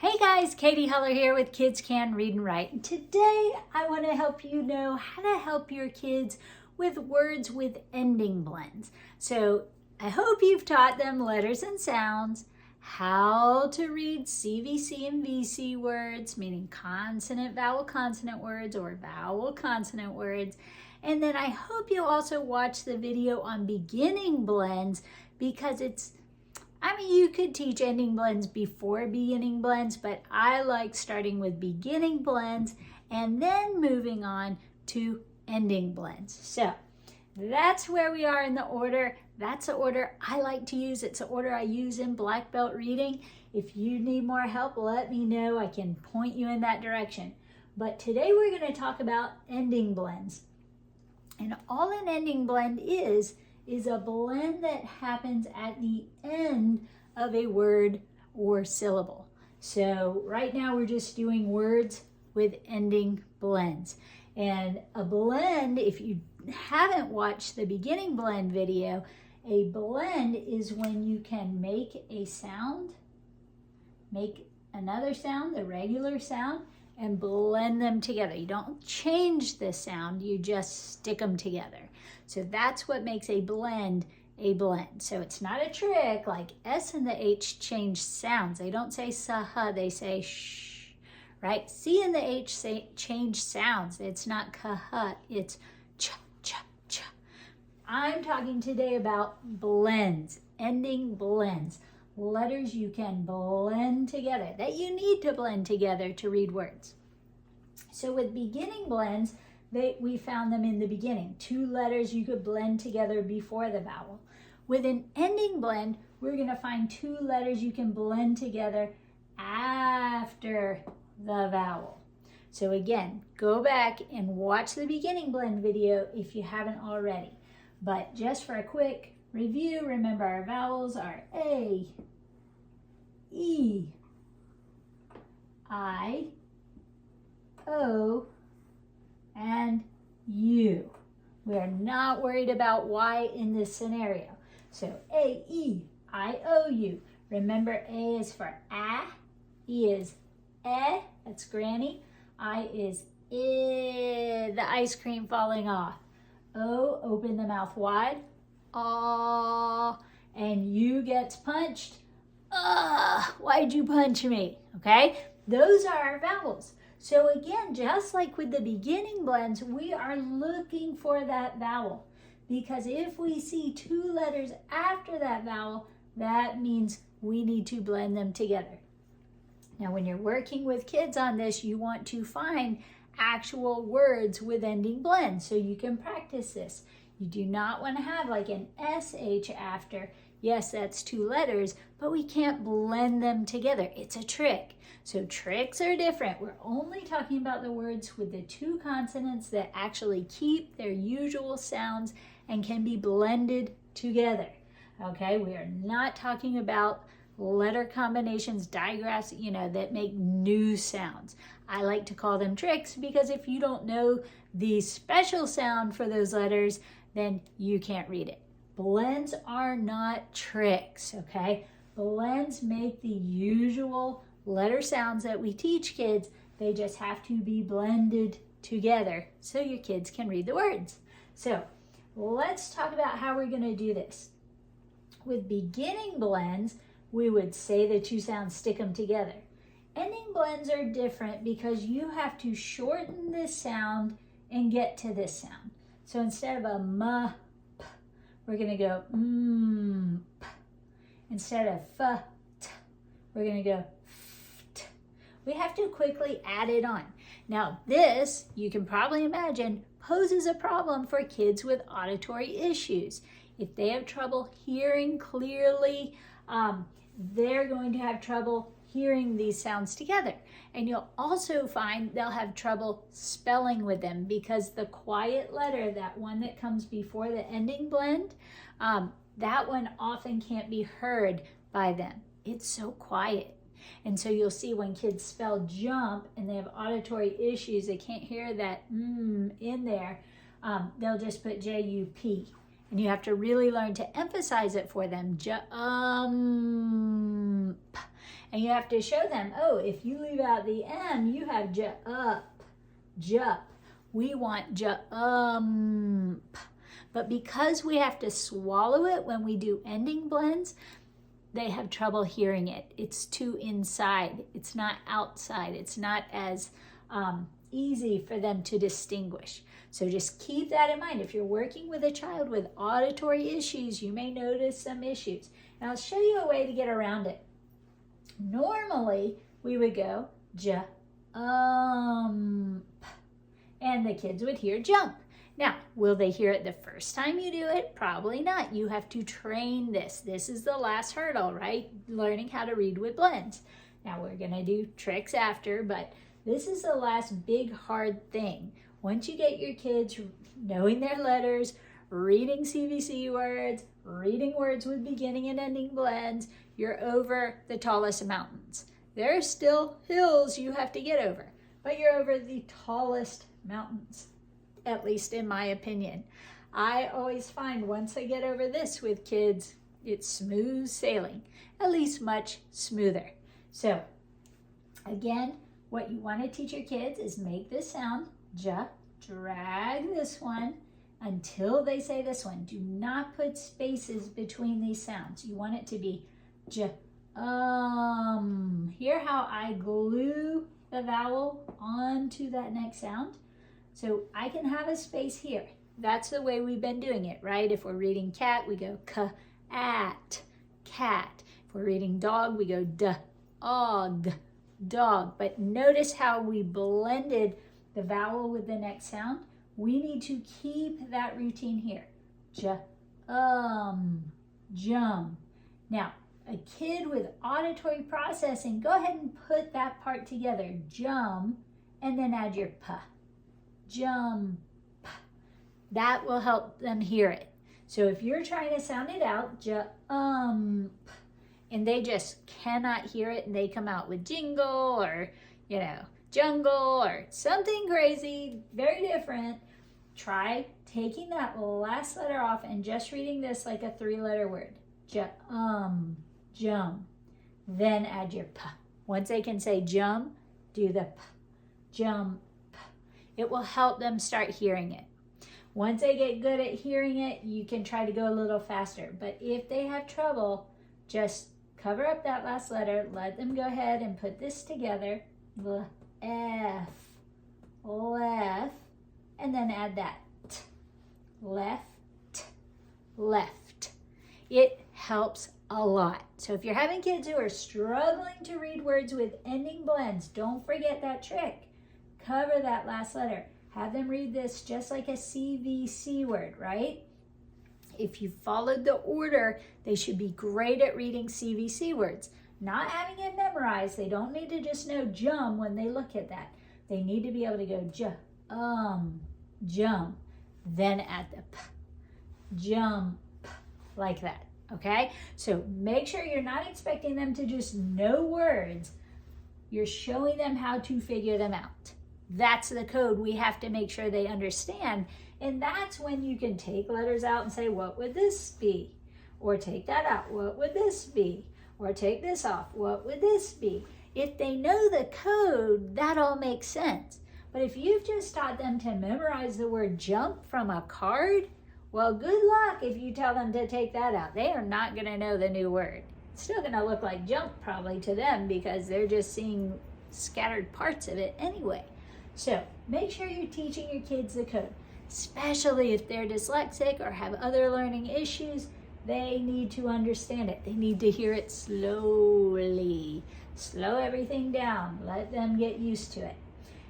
Hey guys, Katy Huller here with Kids Can Read and Write. And today I want to help you know how to help your kids with words with ending blends. So I hope you've taught them letters and sounds, how to read CVC and VC words, meaning consonant, vowel, consonant words or vowel, consonant words. And then I hope you also watch the video on beginning blends because you could teach ending blends before beginning blends, but I like starting with beginning blends and then moving on to ending blends. So that's where we are in the order. That's the order I like to use. It's the order I use in black belt reading. If you need more help, let me know. I can point you in that direction. But today we're going to talk about ending blends. And all an ending blend is a blend that happens at the end of a word or syllable. So right now we're just doing words with ending blends. And a blend, if you haven't watched the beginning blend video, a blend is when you can make a sound, make another sound, the regular sound, and blend them together. You don't change the sound, you just stick them together. So that's what makes a blend a blend. So it's not a trick like S and the H change sounds. They don't say sa-ha, they say shh, right? C and the H say change sounds. It's not ka-ha, it's cha-cha-cha. I'm talking today about blends, ending blends. Letters you can blend together, that you need to blend together to read words. So with beginning blends, we found them in the beginning. Two letters you could blend together before the vowel. With an ending blend, we're going to find two letters you can blend together after the vowel. So again, go back and watch the beginning blend video if you haven't already. But just for a quick review, remember our vowels are A, E, I, O, and U. We are not worried about Y in this scenario. So A, E, I, O, U. Remember A is for A, E is E, that's Granny. I is I, the ice cream falling off. O, open the mouth wide. Ah, and U gets punched. Why'd you punch me? Okay, those are our vowels. So again, just like with the beginning blends, we are looking for that vowel. Because if we see two letters after that vowel, that means we need to blend them together. Now, when you're working with kids on this, you want to find actual words with ending blends so you can practice this. You do not want to have like an SH after. Yes, that's two letters, but we can't blend them together. It's a trick. So tricks are different. We're only talking about the words with the two consonants that actually keep their usual sounds and can be blended together. Okay, we are not talking about letter combinations, digraphs, that make new sounds. I like to call them tricks because if you don't know the special sound for those letters, then you can't read it. Blends are not tricks, okay? Blends make the usual letter sounds that we teach kids. They just have to be blended together so your kids can read the words. So let's talk about how we're going to do this. With beginning blends, we would say the two sounds, stick them together. Ending blends are different because you have to shorten this sound and get to this sound. So instead of a m, p, we're going to go p. Instead of f, t, we're going to go f, t. We have to quickly add it on. Now this, you can probably imagine, poses a problem for kids with auditory issues. If they have trouble hearing clearly, they're going to have trouble hearing these sounds together. And you'll also find they'll have trouble spelling with them because the quiet letter, that one that comes before the ending blend, that one often can't be heard by them. It's so quiet. And so you'll see when kids spell jump and they have auditory issues, they can't hear that in there, they'll just put J-U-P. And you have to really learn to emphasize it for them. And you have to show them, oh, if you leave out the M, you have j-up, jup. We want j-ump. But because we have to swallow it when we do ending blends, they have trouble hearing it. It's too inside. It's not outside. It's not as easy for them to distinguish. So just keep that in mind. If you're working with a child with auditory issues, you may notice some issues. And I'll show you a way to get around it. Normally, we would go j-ump, and the kids would hear jump. Now, will they hear it the first time you do it? Probably not. You have to train this. This is the last hurdle, right? Learning how to read with blends. Now, we're going to do tricks after, but this is the last big hard thing. Once you get your kids knowing their letters, reading CVC words, reading words with beginning and ending blends, you're over the tallest mountains. There are still hills you have to get over, but you're over the tallest mountains, at least in my opinion. I always find once I get over this with kids, it's smooth sailing, at least much smoother. So again, what you want to teach your kids is make this sound, j, drag this one until they say this one. Do not put spaces between these sounds. You want it to be j, Hear how I glue the vowel onto that next sound? So I can have a space here. That's the way we've been doing it, right? If we're reading cat, we go k-at, cat. If we're reading dog, we go d-og, dog. But notice how we blended the vowel with the next sound. We need to keep that routine here. Jum. Now, a kid with auditory processing, go ahead and put that part together. Jum, and then add your p. Jump. That will help them hear it. So if you're trying to sound it out, jump, and they just cannot hear it, and they come out with jingle or, jungle or something crazy, very different, try taking that last letter off and just reading this like a 3-letter word. Jum. Then add your p. Once they can say jump, do the p. Jump. It will help them start hearing it. Once they get good at hearing it, you can try to go a little faster. But if they have trouble, just cover up that last letter. Let them go ahead and put this together. F, left, and then add that t. Left. It helps a lot. So if you're having kids who are struggling to read words with ending blends, don't forget that trick. Cover that last letter. Have them read this just like a CVC word, right? If you followed the order, they should be great at reading CVC words. Not having it memorized, they don't need to just know jum when they look at that. They need to be able to go jum, then add the p, jump, like that, okay? So make sure you're not expecting them to just know words. You're showing them how to figure them out. That's the code we have to make sure they understand. And that's when you can take letters out and say, what would this be? Or take that out, what would this be? Or take this off, what would this be? If they know the code, that all makes sense. But if you've just taught them to memorize the word jump from a card, well, good luck if you tell them to take that out. They are not going to know the new word. It's still going to look like jump probably to them because they're just seeing scattered parts of it anyway. So make sure you're teaching your kids the code, especially if they're dyslexic or have other learning issues. They need to understand it. They need to hear it slowly. Slow everything down. Let them get used to it.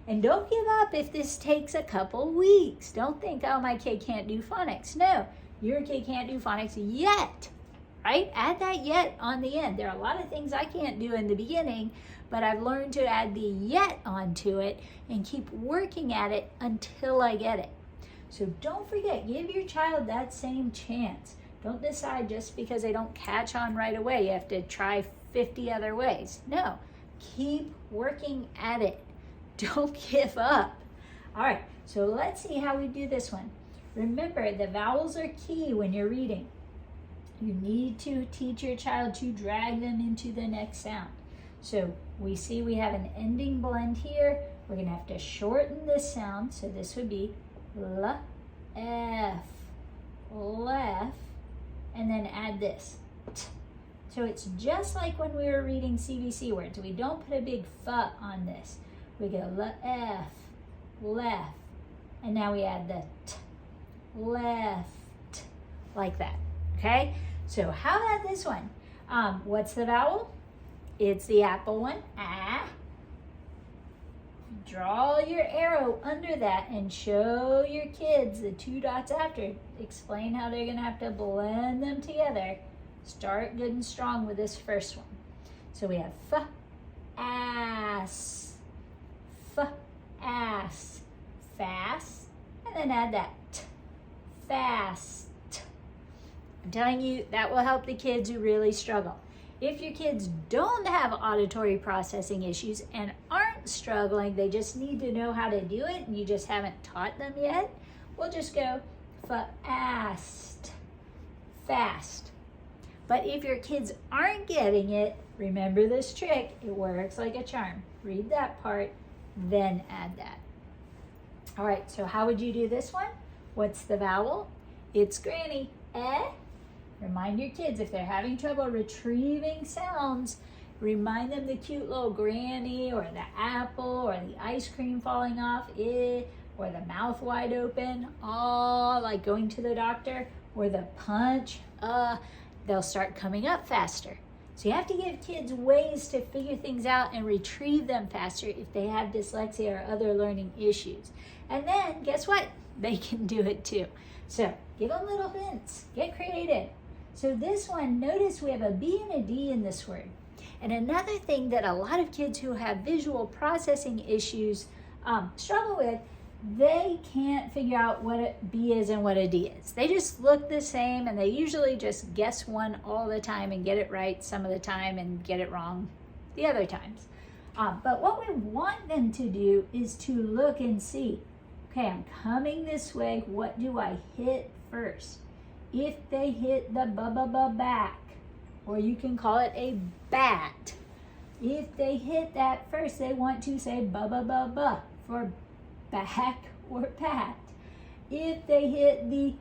And don't give up if this takes a couple weeks. Don't think, oh, my kid can't do phonics. No, your kid can't do phonics yet, right? Add that yet on the end. There are a lot of things I can't do in the beginning, but I've learned to add the yet onto it and keep working at it until I get it. So don't forget, give your child that same chance. Don't decide just because they don't catch on right away, you have to try 50 other ways. No, keep working at it. Don't give up. All right, so let's see how we do this one. Remember, the vowels are key when you're reading. You need to teach your child to drag them into the next sound. So we see we have an ending blend here. We're gonna have to shorten this sound. So this would be L-F, left, and then add this, T. So it's just like when we were reading CBC words. We don't put a big F on this. We go L-F, left, and now we add the T, left, like that, okay? So how about this one? What's the vowel? It's the apple one, ah. Draw your arrow under that and show your kids the 2 dots after. Explain how they're gonna have to blend them together. Start good and strong with this first one. So we have f, ass, fast, and then add that t, fast. I'm telling you, that will help the kids who really struggle. If your kids don't have auditory processing issues and aren't struggling, they just need to know how to do it and you just haven't taught them yet, we'll just go fast, fast. But if your kids aren't getting it, remember this trick, it works like a charm. Read that part, then add that. All right, so how would you do this one? What's the vowel? It's granny, eh? Remind your kids if they're having trouble retrieving sounds, remind them the cute little granny or the apple or the ice cream falling off, or the mouth wide open, all like going to the doctor, or the punch, they'll start coming up faster. So you have to give kids ways to figure things out and retrieve them faster if they have dyslexia or other learning issues. And then guess what? They can do it too. So give them little hints, get creative. So this one, notice we have a B and a D in this word. And another thing that a lot of kids who have visual processing issues struggle with, they can't figure out what a B is and what a D is. They just look the same and they usually just guess one all the time and get it right some of the time and get it wrong the other times. But what we want them to do is to look and see, okay, I'm coming this way, what do I hit first? If they hit the back, or you can call it a bat, if they hit that first, they want to say for back or pat. If they hit the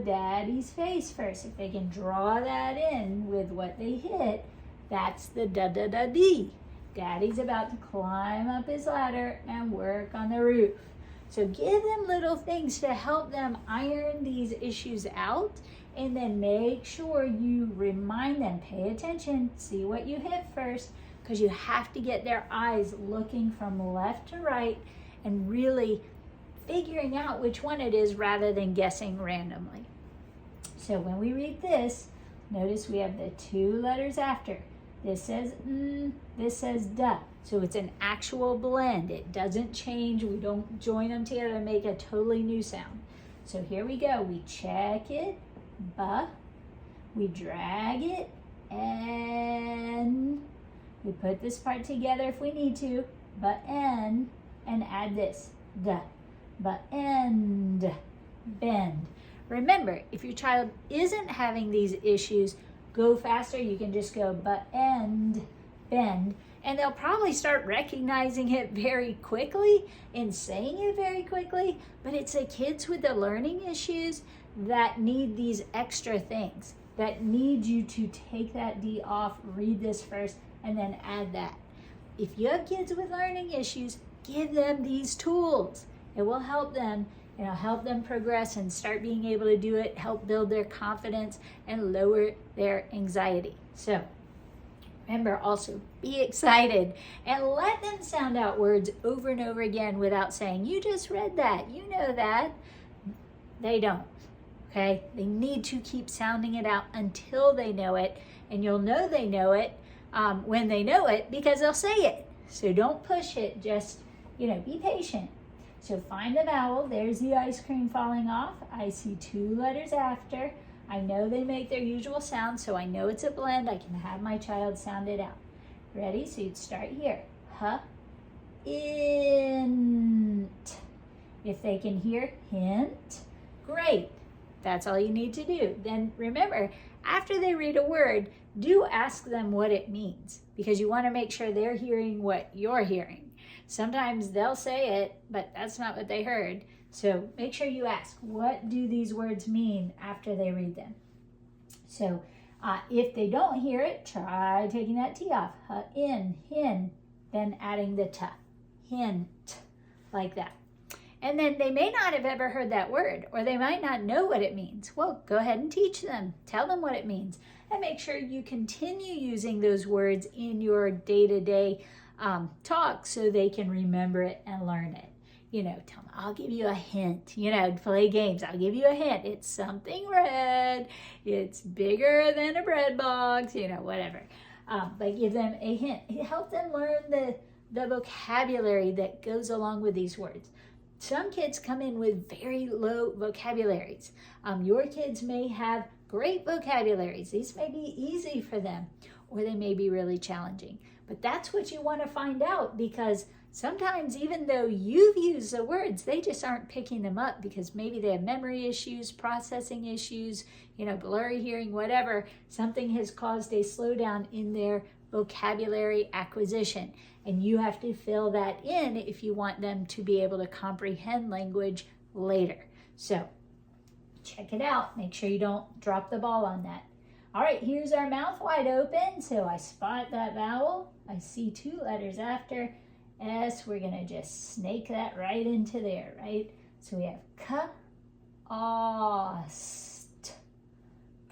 daddy's face first, if they can draw that in with what they hit, that's the D. Daddy's about to climb up his ladder and work on the roof. So give them little things to help them iron these issues out, and then make sure you remind them, pay attention, see what you hit first, because you have to get their eyes looking from left to right and really figuring out which one it is rather than guessing randomly. So when we read this, notice we have the 2 letters after. This says this says duh. So it's an actual blend. It doesn't change. We don't join them together and make a totally new sound. So here we go. We check it, buh. We drag it, and we put this part together if we need to, but and add this, duh. But end, bend. Remember, if your child isn't having these issues, go faster. You can just go but end, bend, and they'll probably start recognizing it very quickly and saying it very quickly. But it's the kids with the learning issues that need these extra things, that need you to take that D off, read this first, and then add that. If you have kids with learning issues, give them these tools. It will help them. It'll help them progress and start being able to do it, help build their confidence and lower their anxiety. So remember also, be excited and let them sound out words over and over again without saying, you just read that, you know that. They don't, okay? They need to keep sounding it out until they know it, and you'll know they know it when they know it because they'll say it. So don't push it, just, be patient. So find the vowel. There's the ice cream falling off. I see 2 letters after. I know they make their usual sound, so I know it's a blend. I can have my child sound it out. Ready? So you'd start here. Huh, int. If they can hear hint, great. That's all you need to do. Then remember, after they read a word, do ask them what it means, because you want to make sure they're hearing what you're hearing. Sometimes they'll say it, but that's not what they heard. So make sure you ask, what do these words mean after they read them? So if they don't hear it, try taking that T off. In, hin, then adding the T. Hint, like that. And then they may not have ever heard that word, or they might not know what it means. Well, go ahead and teach them. Tell them what it means. And make sure you continue using those words in your day-to-day talk so they can remember it and learn it. You know, tell them, I'll give you a hint. You know, play games. I'll give you a hint. It's something red. It's bigger than a bread box. You know, whatever. But give them a hint. Help them learn the vocabulary that goes along with these words. Some kids come in with very low vocabularies. Your kids may have great vocabularies. These may be easy for them, or they may be really challenging. But that's what you want to find out, because sometimes even though you've used the words, they just aren't picking them up because maybe they have memory issues, processing issues, you know, blurry hearing, whatever. Something has caused a slowdown in their vocabulary acquisition. And you have to fill that in if you want them to be able to comprehend language later. So check it out. Make sure you don't drop the ball on that. All right, here's our mouth wide open. So I spot that vowel. I see 2 letters after S. We're going to just snake that right into there, right? So we have ka-ost.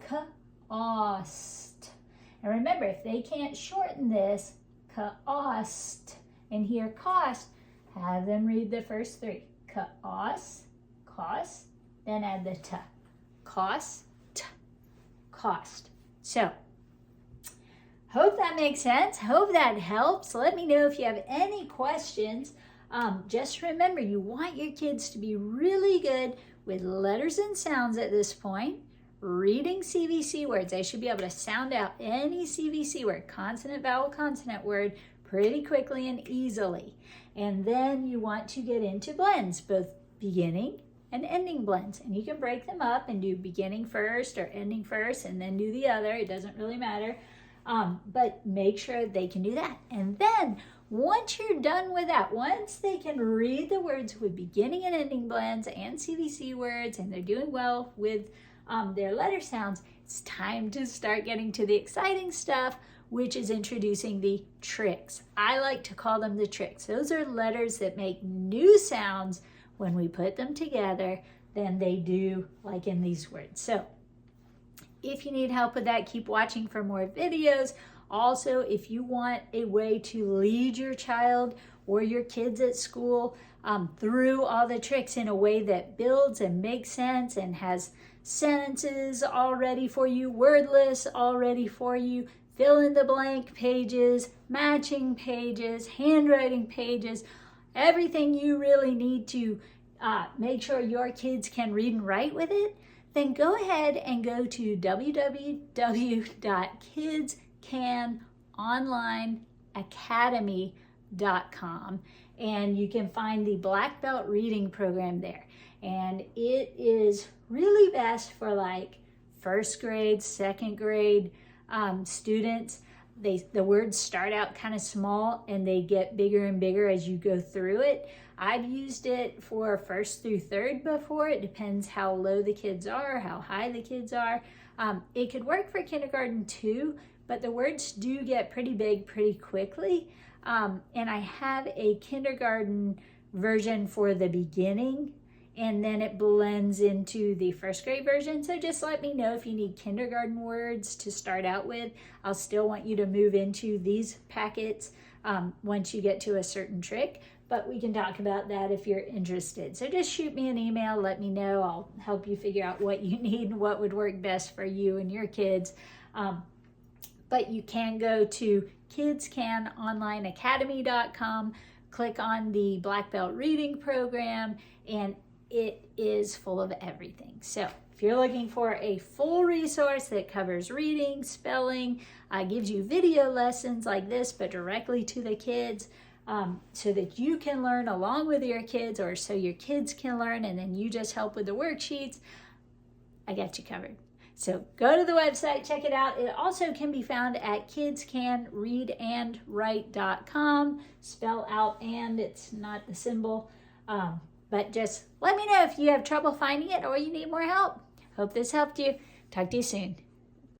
Ka-ost. And remember, if they can't shorten this, ka-ost, and hear cost, have them read the first 3. Ka-ost, cost, then add the t. Cost, cost. So, hope that makes sense. Hope that helps. Let me know if you have any questions. Just remember, you want your kids to be really good with letters and sounds at this point. Reading CVC words. They should be able to sound out any CVC word, consonant, vowel, consonant word, pretty quickly and easily. And then you want to get into blends, both beginning and ending blends. And you can break them up and do beginning first or ending first and then do the other. It doesn't really matter. But make sure they can do that. And then once you're done with that, once they can read the words with beginning and ending blends and CVC words, and they're doing well with their letter sounds, it's time to start getting to the exciting stuff, which is introducing the tricks. I like to call them the tricks. Those are letters that make new sounds when we put them together than they do like in these words. So if you need help with that, keep watching for more videos. Also, if you want a way to lead your child or your kids at school through all the tricks in a way that builds and makes sense and has sentences all ready for you, word lists all ready for you, fill in the blank pages, matching pages, handwriting pages, everything you really need to make sure your kids can read and write with it, then go ahead and go to www.kidscanonlineacademy.com, and you can find the Black Belt Reading Program there. And it is really best for like first grade, second grade students. The words start out kind of small and they get bigger and bigger as you go through it. I've used it for first through third before. It depends how low the kids are, how high the kids are. It could work for kindergarten too, but the words do get pretty big pretty quickly. And I have a kindergarten version for the beginning, and then it blends into the first grade version. So just let me know if you need kindergarten words to start out with. I'll still want you to move into these packets once you get to a certain trick, but we can talk about that if you're interested. So just shoot me an email, let me know. I'll help you figure out what you need and what would work best for you and your kids. But you can go to kidscanonlineacademy.com, click on the Black Belt Reading Program, and it is full of everything. So if you're looking for a full resource that covers reading, spelling, gives you video lessons like this, but directly to the kids, so that you can learn along with your kids, or so your kids can learn, and then you just help with the worksheets, I got you covered. So go to the website, check it out. It also can be found at kidscanreadandwrite.com. Spell out and, it's not the symbol. But just let me know if you have trouble finding it or you need more help. Hope this helped you. Talk to you soon.